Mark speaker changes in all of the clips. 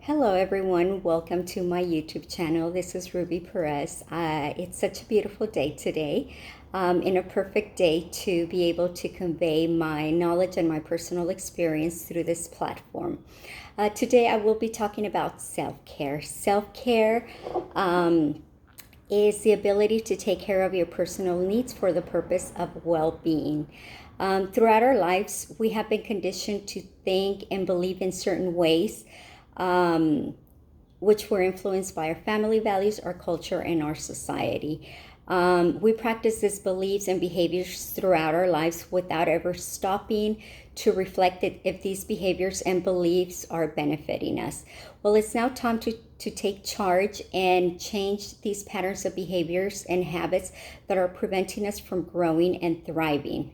Speaker 1: Hello everyone, welcome to my YouTube channel. This is Ruby Perez. It's such a beautiful day today, and a perfect day to be able to convey my knowledge and my personal experience through this platform. Today I will be talking about self-care. Self-care is the ability to take care of your personal needs for the purpose of well-being. Throughout our lives, we have been conditioned to think and believe in certain ways, which were influenced by our family values, our culture, and our society. We practice these beliefs and behaviors throughout our lives without ever stopping to reflect if these behaviors and beliefs are benefiting us. Well, it's now time to take charge and change these patterns of behaviors and habits that are preventing us from growing and thriving.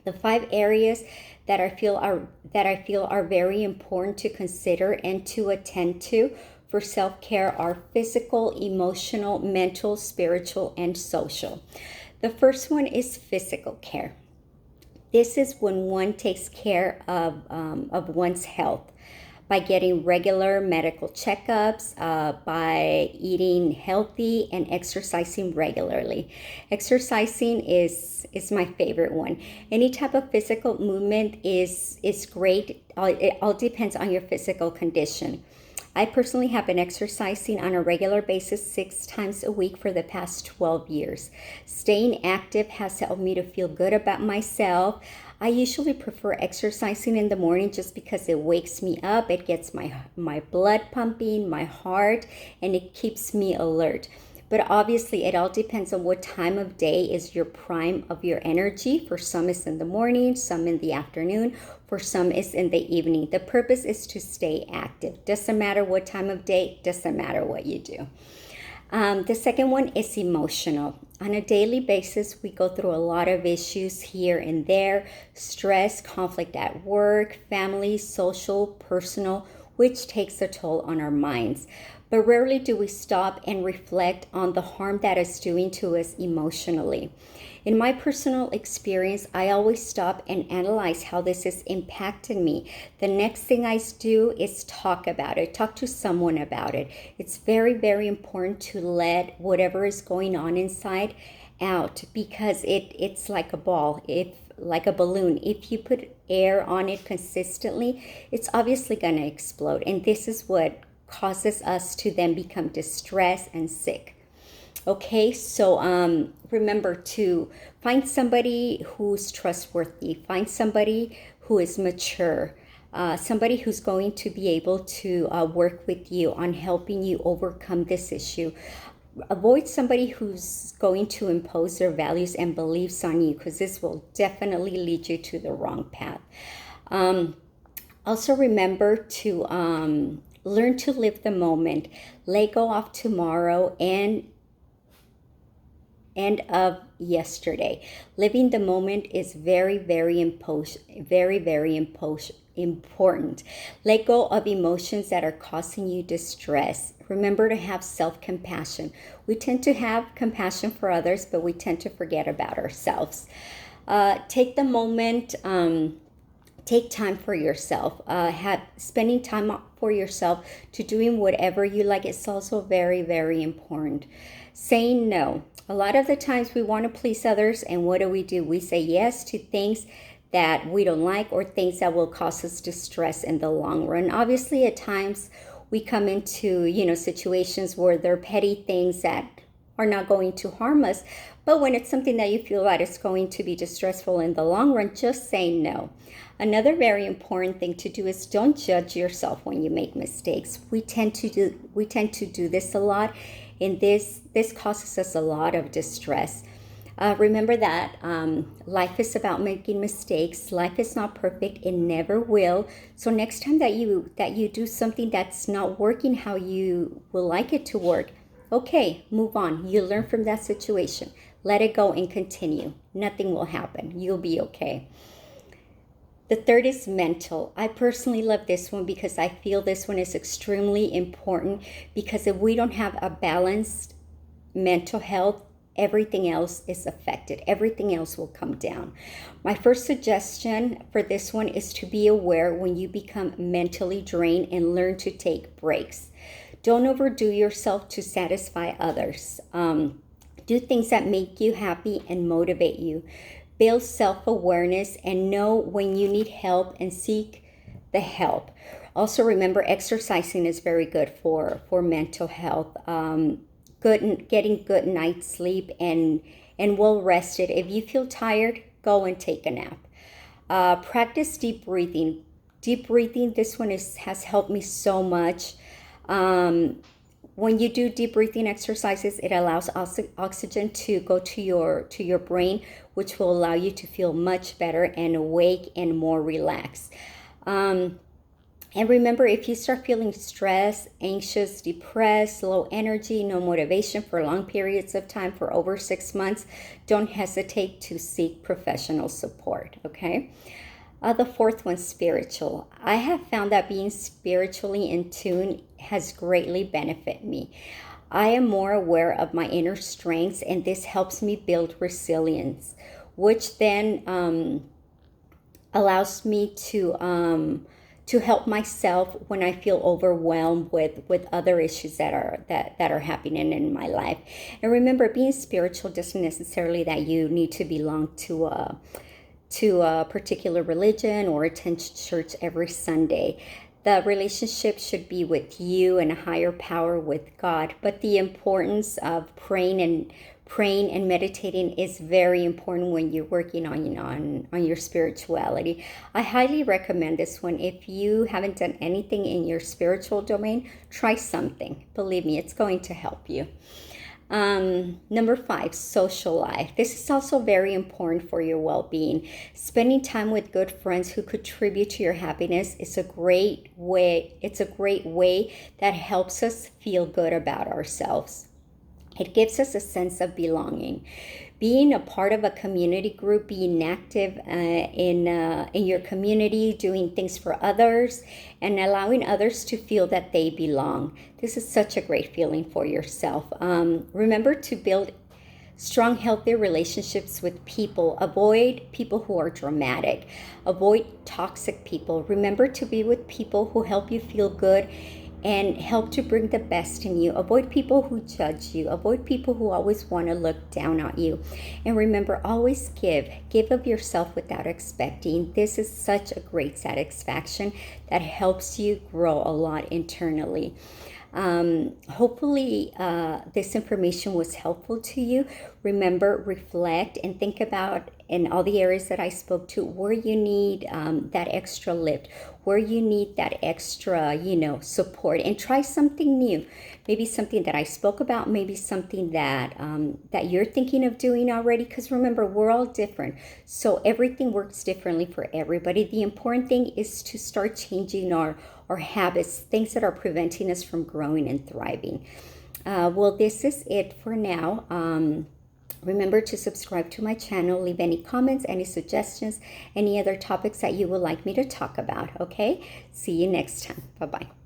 Speaker 1: The 5 areas that I feel are very important to consider and to attend to for self-care are physical, emotional, mental, spiritual, and social. The first one is physical care. This is when one takes care of one's health by getting regular medical checkups, by eating healthy and exercising regularly. Exercising is my favorite one. Any type of physical movement is great. It all depends on your physical condition. I personally have been exercising on a regular basis 6 times a week for the past 12 years. Staying active has helped me to feel good about myself. I usually prefer exercising in the morning just because it wakes me up. It gets my blood pumping, my heart, and it keeps me alert. But obviously, it all depends on what time of day is your prime of your energy. For some, it's in the morning, some in the afternoon, for some, it's in the evening. The purpose is to stay active. Doesn't matter what time of day, doesn't matter what you do. The second one is emotional. On a daily basis, we go through a lot of issues here and there: stress, conflict at work, family, social, personal, which takes a toll on our minds. But rarely do we stop and reflect on the harm that it's doing to us emotionally. In my personal experience, I always stop and analyze how this is impacting me. The next thing I do is talk about it, talk to someone about it. It's very, very important to let whatever is going on inside out, because it's like a ball, like a balloon. If you put air on it consistently, it's obviously going to explode. And this is what causes us to then become distressed and sick. Okay, so remember to find somebody who's trustworthy, find somebody who is mature, somebody who's going to be able to work with you on helping you overcome this issue. Avoid somebody who's going to impose their values and beliefs on you, because this will definitely lead you to the wrong path. Also remember to learn to live the moment, let go of tomorrow and of yesterday. Living the moment is very, very important. Let go of emotions that are causing you distress. Remember to have self-compassion. We tend to have compassion for others, but we tend to forget about ourselves. Take the moment. Take time for yourself. Spending time for yourself to doing whatever you like is also very, very important. Saying no. A lot of the times we want to please others, and what do? We say yes to things that we don't like or things that will cause us distress in the long run. Obviously, at times we come into, situations where they're petty things that are not going to harm us. But when it's something that you feel that it's going to be distressful in the long run, just say no. Another very important thing to do is don't judge yourself when you make mistakes. We tend to do this a lot, and this causes us a lot of distress. Remember that life is about making mistakes. Life is not perfect; it never will. So next time that you do something that's not working how you will like it to work, okay, move on. You learn from that situation. Let it go and continue. Nothing will happen. You'll be okay. The third is mental. I personally love this one because I feel this one is extremely important, because if we don't have a balanced mental health, everything else is affected. Everything else will come down. My first suggestion for this one is to be aware when you become mentally drained and learn to take breaks. Don't overdo yourself to satisfy others. Do things that make you happy and motivate you. Build self-awareness and know when you need help and seek the help. Also remember, exercising is very good for mental health. Getting good night's sleep and well rested. If you feel tired, go and take a nap. Practice deep breathing. Deep breathing, this one has helped me so much. When you do deep breathing exercises, it allows oxygen to go to your brain, which will allow you to feel much better and awake and more relaxed. And remember, if you start feeling stressed, anxious, depressed, low energy, no motivation for long periods of time for over 6 months, don't hesitate to seek professional support, okay? The fourth one, spiritual. I have found that being spiritually in tune has greatly benefited me. I am more aware of my inner strengths, and this helps me build resilience, which then allows me to help myself when I feel overwhelmed with other issues that are happening in my life. And remember, being spiritual doesn't necessarily that you need to belong to a particular religion or attend church every Sunday. The relationship should be with you and a higher power, with God. But the importance of praying and meditating is very important when you're working on your spirituality. I highly recommend this one. If you haven't done anything in your spiritual domain, try something. Believe me, it's going to help you. Number 5, social life. This is also very important for your well-being. Spending time with good friends who contribute to your happiness is a great way. It's a great way that helps us feel good about ourselves. It gives us a sense of belonging. Being a part of a community group, being active in your community, doing things for others, and allowing others to feel that they belong. This is such a great feeling for yourself. Remember to build strong, healthy relationships with people. Avoid people who are dramatic. Avoid toxic people. Remember to be with people who help you feel good and help to bring the best in you. Avoid people who judge you. Avoid people who always want to look down on you. And remember, always give. Give of yourself without expecting. This is such a great satisfaction that helps you grow a lot internally. Hopefully this information was helpful to you. Remember, reflect and think about in all the areas that I spoke to where you need that extra lift, where you need that extra, support, and try something new. Maybe something that I spoke about, maybe something that that you're thinking of doing already. Because remember, we're all different, so everything works differently for everybody. The important thing is to start changing our habits, things that are preventing us from growing and thriving. Well, this is it for now. Remember to subscribe to my channel, leave any comments, any suggestions, any other topics that you would like me to talk about, okay? See you next time. Bye-bye.